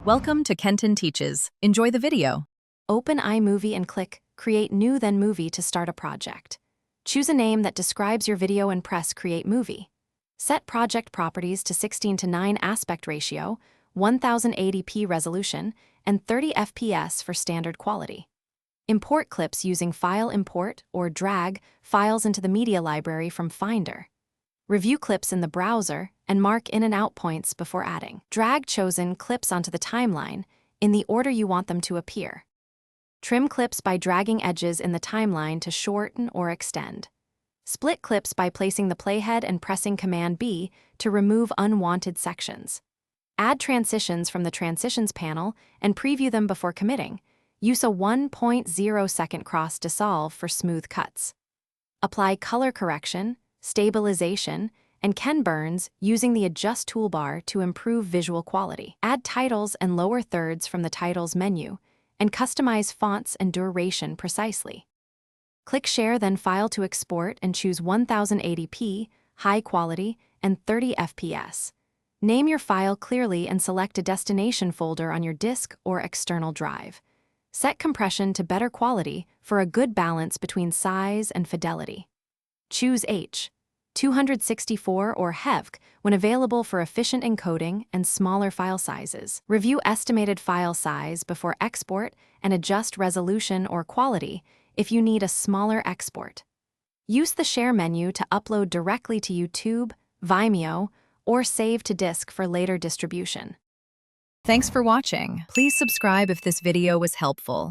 Welcome to Kenton Teaches. Enjoy the video. Open iMovie and click Create New Then Movie to start a project. Choose a name that describes your video and press Create Movie. Set project properties to 16:9 aspect ratio, 1080p resolution, and 30 FPS for standard quality. Import clips using File Import or drag files into the media library from Finder. Review clips in the browser and mark in and out points before adding. Drag chosen clips onto the timeline in the order you want them to appear. Trim clips by dragging edges in the timeline to shorten or extend. Split clips by placing the playhead and pressing Command B to remove unwanted sections. Add transitions from the Transitions panel and preview them before committing. Use a 1.0 second cross dissolve for smooth cuts. Apply color correction, stabilization, and Ken burns using the Adjust toolbar to improve visual quality. Add titles and lower thirds from the Titles menu, and customize fonts and duration precisely. Click Share, then File to export and choose 1080p, high quality, and 30 FPS. Name your file clearly and select a destination folder on your disk or external drive. Set compression to better quality for a good balance between size and fidelity. Choose H. 264 or HEVC when available for efficient encoding and smaller file sizes. Review estimated file size before export and adjust resolution or quality if you need a smaller export. Use the Share menu to upload directly to YouTube, Vimeo, or save to disk for later distribution. Thanks for watching. Please subscribe if this video was helpful.